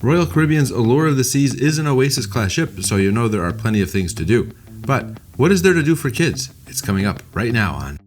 Royal Caribbean's Allure of the Seas is an Oasis Class ship, so you know there are plenty of things to do. But what is there to do for kids? It's coming up right now on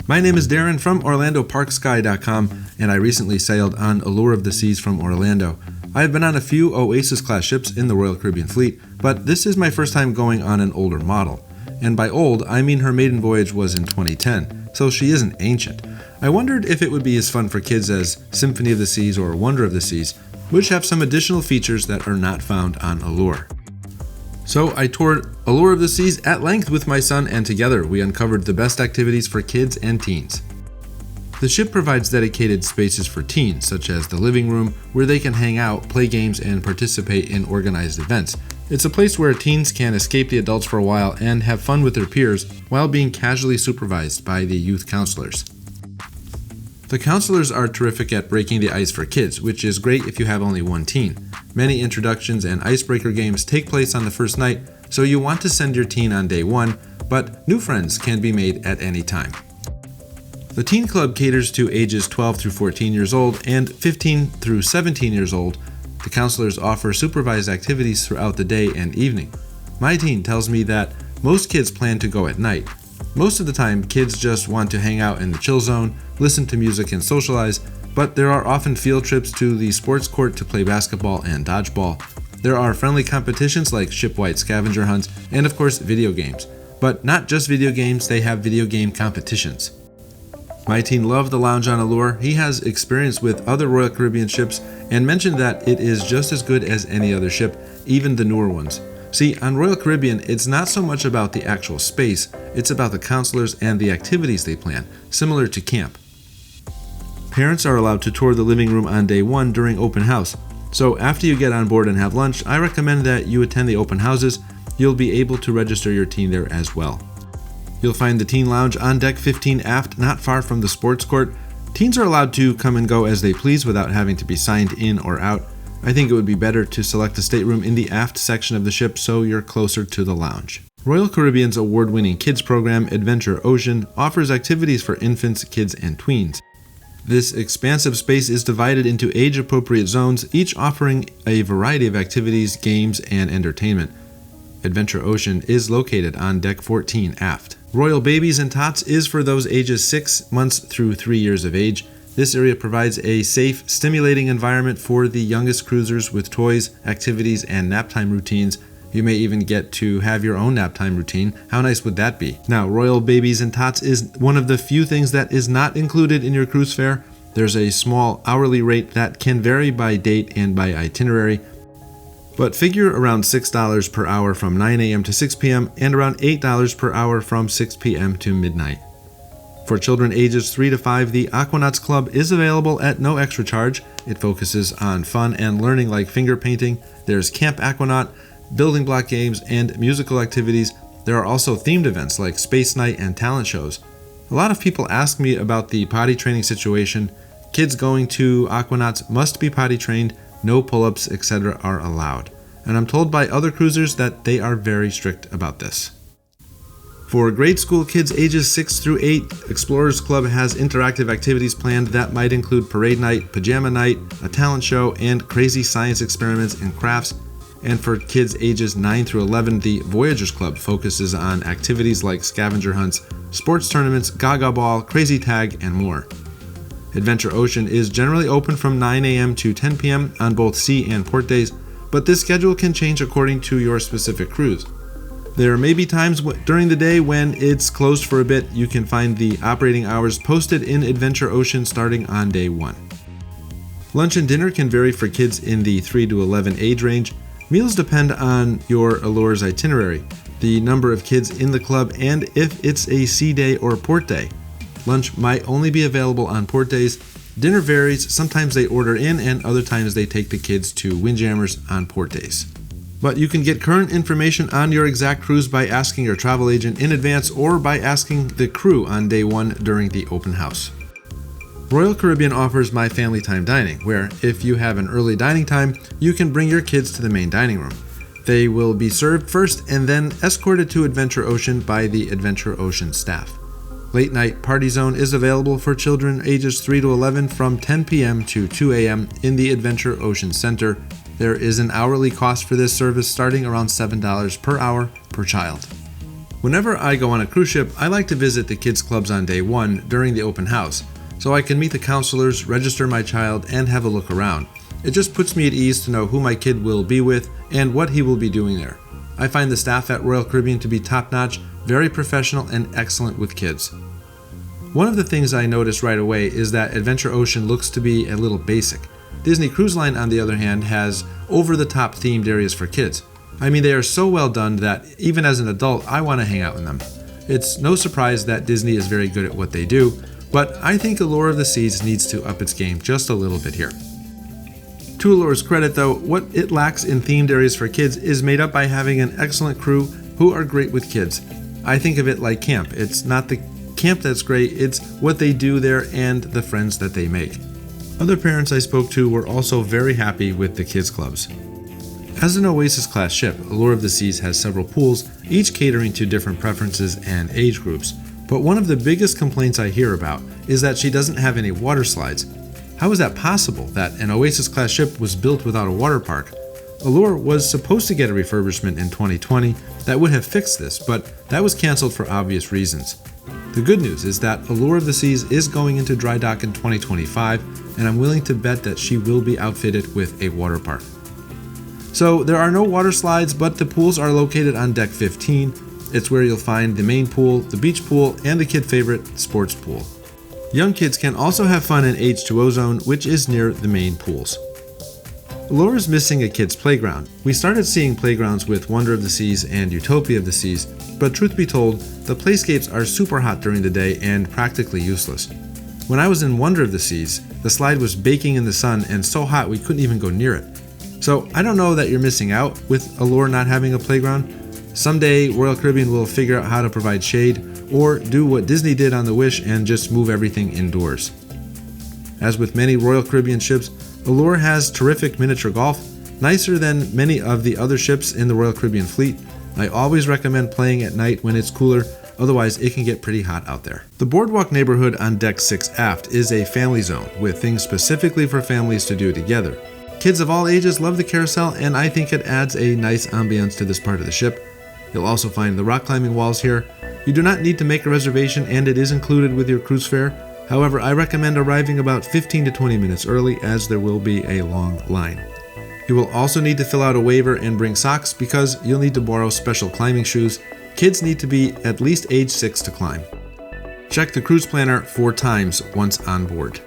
My name is Darren from OrlandoParkSky.com, and I recently sailed on Allure of the Seas from Orlando. I have been on a few Oasis Class ships in the Royal Caribbean fleet, but this is my first time going on an older model. And by old, I mean her maiden voyage was in 2010, so she isn't ancient. I wondered if it would be as fun for kids as Symphony of the Seas or Wonder of the Seas, which have some additional features that are not found on Allure. So I toured Allure of the Seas at length with my son, and together we uncovered the best activities for kids and teens. The ship provides dedicated spaces for teens, such as the living room, where they can hang out, play games, and participate in organized events. It's a place where teens can escape the adults for a while and have fun with their peers while being casually supervised by the youth counselors. The counselors are terrific at breaking the ice for kids, which is great if you have only one teen. Many introductions and icebreaker games take place on the first night, so you want to send your teen on day one, but new friends can be made at any time. The Teen Club caters to ages 12 through 14 years old and 15 through 17 years old. The counselors offer supervised activities throughout the day and evening. My teen tells me that most kids plan to go at night. Most of the time, kids just want to hang out in the chill zone, listen to music, and socialize, but there are often field trips to the sports court to play basketball and dodgeball. There are friendly competitions like shipwide scavenger hunts, and of course, video games. But not just video games, they have video game competitions. My teen loved the lounge on Allure. He has experience with other Royal Caribbean ships and mentioned that it is just as good as any other ship, even the newer ones. See, on Royal Caribbean, it's not so much about the actual space, it's about the counselors and the activities they plan, similar to camp. Parents are allowed to tour the living room on day one during open house. So after you get on board and have lunch, I recommend that you attend the open houses. You'll be able to register your teen there as well. You'll find the teen lounge on deck 15 aft, not far from the sports court. Teens are allowed to come and go as they please without having to be signed in or out. I think it would be better to select a stateroom in the aft section of the ship so you're closer to the lounge. Royal Caribbean's award-winning kids program, Adventure Ocean, offers activities for infants, kids, and tweens. This expansive space is divided into age-appropriate zones, each offering a variety of activities, games, and entertainment. Adventure Ocean is located on deck 14 aft. Royal Babies and Tots is for those ages 6 months through 3 years of age. This area provides a safe, stimulating environment for the youngest cruisers with toys, activities, and naptime routines. You may even get to have your own naptime routine. How nice would that be? Now, Royal Babies and Tots is one of the few things that is not included in your cruise fare. There's a small hourly rate that can vary by date and by itinerary, but figure around $6 per hour from 9 a.m. to 6 p.m. and around $8 per hour from 6 p.m. to midnight. For children ages 3 to 5, the Aquanauts Club is available at no extra charge. It focuses on fun and learning like finger painting. There's Camp Aquanaut, building block games, and musical activities. There are also themed events like Space Night and talent shows. A lot of people ask me about the potty training situation. Kids going to Aquanauts must be potty trained. No pull-ups, etc. are allowed. And I'm told by other cruisers that they are very strict about this. For grade school kids ages 6 through 8, Explorers Club has interactive activities planned that might include parade night, pajama night, a talent show, and crazy science experiments and crafts. And for kids ages 9 through 11, the Voyagers Club focuses on activities like scavenger hunts, sports tournaments, Gaga Ball, Crazy Tag, and more. Adventure Ocean is generally open from 9 a.m. to 10 p.m. on both sea and port days, but this schedule can change according to your specific cruise. There may be times during the day when it's closed for a bit. You can find the operating hours posted in Adventure Ocean starting on day 1. Lunch and dinner can vary for kids in the 3 to 11 age range. Meals depend on your Allure's itinerary, the number of kids in the club, and if it's a sea day or port day. Lunch might only be available on port days. Dinner varies. Sometimes they order in and other times they take the kids to Windjammers on port days. But you can get current information on your exact cruise by asking your travel agent in advance or by asking the crew on day 1 during the open house. Royal Caribbean offers My Family Time Dining, where if you have an early dining time, you can bring your kids to the main dining room. They will be served first and then escorted to Adventure Ocean by the Adventure Ocean staff. Late Night Party Zone is available for children ages 3 to 11 from 10 p.m. to 2 a.m. in the Adventure Ocean Center. There is an hourly cost for this service starting around $7 per hour per child. Whenever I go on a cruise ship, I like to visit the kids clubs on day one during the open house, so I can meet the counselors, register my child, and have a look around. It just puts me at ease to know who my kid will be with and what he will be doing there. I find the staff at Royal Caribbean to be top-notch, very professional, and excellent with kids. One of the things I noticed right away is that Adventure Ocean looks to be a little basic. Disney Cruise Line, on the other hand, has over-the-top themed areas for kids. I mean, they are so well done that even as an adult, I want to hang out in them. It's no surprise that Disney is very good at what they do, but I think Allure of the Seas needs to up its game just a little bit here. To Allure's credit though, what it lacks in themed areas for kids is made up by having an excellent crew who are great with kids. I think of it like camp. It's not the camp that's great, it's what they do there and the friends that they make. Other parents I spoke to were also very happy with the kids clubs. As an Oasis Class ship, Allure of the Seas has several pools, each catering to different preferences and age groups. But one of the biggest complaints I hear about is that she doesn't have any water slides. How is that possible that an Oasis Class ship was built without a water park? Allure was supposed to get a refurbishment in 2020 that would have fixed this, but that was canceled for obvious reasons. The good news is that Allure of the Seas is going into dry dock in 2025, and I'm willing to bet that she will be outfitted with a water park. So there are no water slides, but the pools are located on deck 15. It's where you'll find the main pool, the beach pool, and the kid favorite sports pool. Young kids can also have fun in H2O Zone, which is near the main pools. Allure is missing a kids' playground. We started seeing playgrounds with Wonder of the Seas and Utopia of the Seas, but truth be told, the playscapes are super hot during the day and practically useless. When I was in Wonder of the Seas, the slide was baking in the sun and so hot we couldn't even go near it. So I don't know that you're missing out with Allure not having a playground. Someday Royal Caribbean will figure out how to provide shade or do what Disney did on the Wish and just move everything indoors. As with many Royal Caribbean ships, Allure has terrific miniature golf, nicer than many of the other ships in the Royal Caribbean fleet. I always recommend playing at night when it's cooler, otherwise it can get pretty hot out there. The Boardwalk neighborhood on deck 6 aft is a family zone with things specifically for families to do together. Kids of all ages love the carousel, and I think it adds a nice ambiance to this part of the ship. You'll also find the rock climbing walls here. You do not need to make a reservation, and it is included with your cruise fare. However, I recommend arriving about 15 to 20 minutes early, as there will be a long line. You will also need to fill out a waiver and bring socks because you'll need to borrow special climbing shoes. Kids need to be at least age 6 to climb. Check the cruise planner 4 times once on board.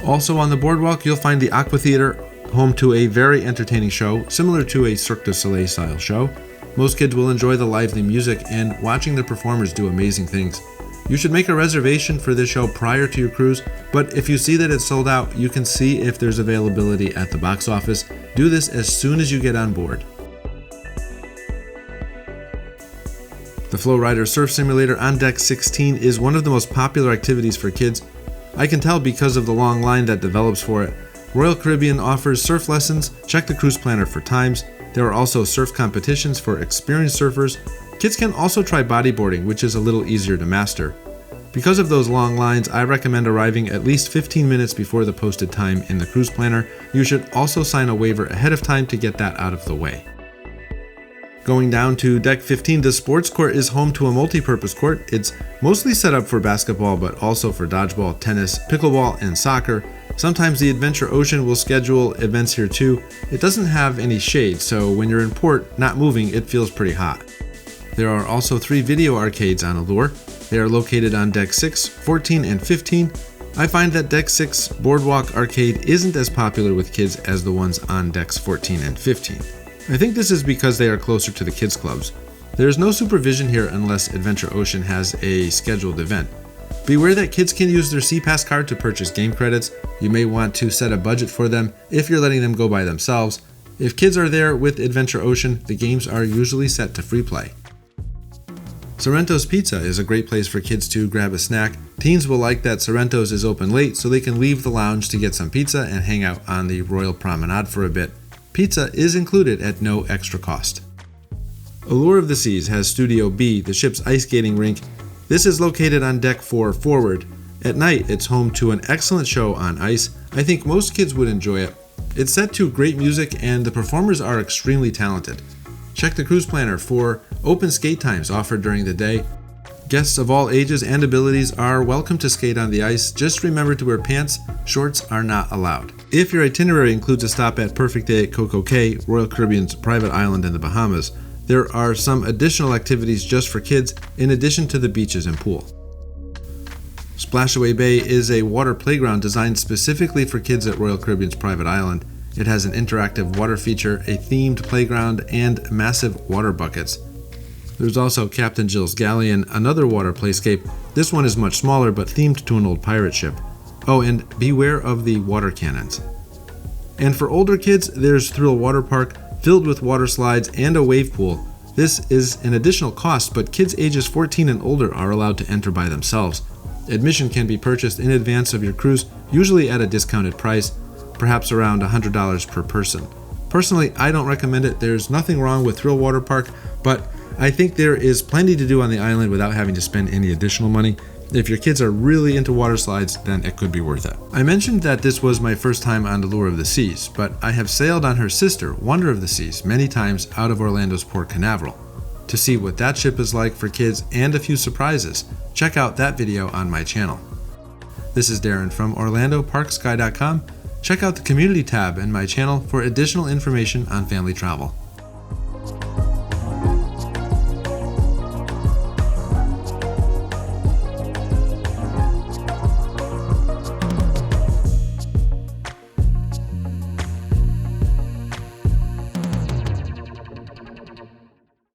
Also on the Boardwalk, you'll find the AquaTheater, home to a very entertaining show, similar to a Cirque du Soleil style show. Most kids will enjoy the lively music and watching the performers do amazing things. You should make a reservation for this show prior to your cruise, but if you see that it's sold out, you can see if there's availability at the box office. Do this as soon as you get on board. The Flow Rider Surf Simulator on deck 16 is one of the most popular activities for kids. I can tell because of the long line that develops for it. Royal Caribbean offers surf lessons. Check the cruise planner for times. There are also surf competitions for experienced surfers. Kids can also try bodyboarding, which is a little easier to master. Because of those long lines, I recommend arriving at least 15 minutes before the posted time in the cruise planner. You should also sign a waiver ahead of time to get that out of the way. Going down to deck 15, the sports court is home to a multi-purpose court. It's mostly set up for basketball, but also for dodgeball, tennis, pickleball, and soccer. Sometimes the Adventure Ocean will schedule events here too. It doesn't have any shade, so when you're in port, not moving, it feels pretty hot. There are also 3 video arcades on Allure. They are located on deck 6, 14, and 15. I find that deck 6 Boardwalk arcade isn't as popular with kids as the ones on decks 14 and 15. I think this is because they are closer to the kids clubs. There is no supervision here unless Adventure Ocean has a scheduled event. Beware that kids can use their SeaPass card to purchase game credits. You may want to set a budget for them if you're letting them go by themselves. If kids are there with Adventure Ocean, the games are usually set to free play. Sorrento's Pizza is a great place for kids to grab a snack. Teens will like that Sorrento's is open late so they can leave the lounge to get some pizza and hang out on the Royal Promenade for a bit. Pizza is included at no extra cost. Allure of the Seas has Studio B, the ship's ice skating rink. This is located on deck 4 forward. At night, it's home to an excellent show on ice. I think most kids would enjoy it. It's set to great music and the performers are extremely talented. Check the cruise planner for open skate times offered during the day. Guests of all ages and abilities are welcome to skate on the ice. Just remember to wear pants. Shorts are not allowed. If your itinerary includes a stop at Perfect Day at Coco Cay, Royal Caribbean's private island in the Bahamas, there are some additional activities just for kids in addition to the beaches and pool. Splashaway Bay is a water playground designed specifically for kids at Royal Caribbean's private island. It has an interactive water feature, a themed playground, and massive water buckets. There's also Captain Jill's Galleon, another water playscape. This one is much smaller but themed to an old pirate ship. Oh, and beware of the water cannons. And for older kids, there's Thrill Water Park, filled with water slides and a wave pool. This is an additional cost, but kids ages 14 and older are allowed to enter by themselves. Admission can be purchased in advance of your cruise, usually at a discounted price, perhaps around $100 per person. Personally, I don't recommend it. There's nothing wrong with Thrill Water Park, but I think there is plenty to do on the island without having to spend any additional money. If your kids are really into water slides, then it could be worth it. I mentioned that this was my first time on Allure of the Seas, but I have sailed on her sister, Wonder of the Seas, many times out of Orlando's Port Canaveral. To see what that ship is like for kids and a few surprises, check out that video on my channel. This is Darren from OrlandoParkSky.com. Check out the community tab in my channel for additional information on family travel.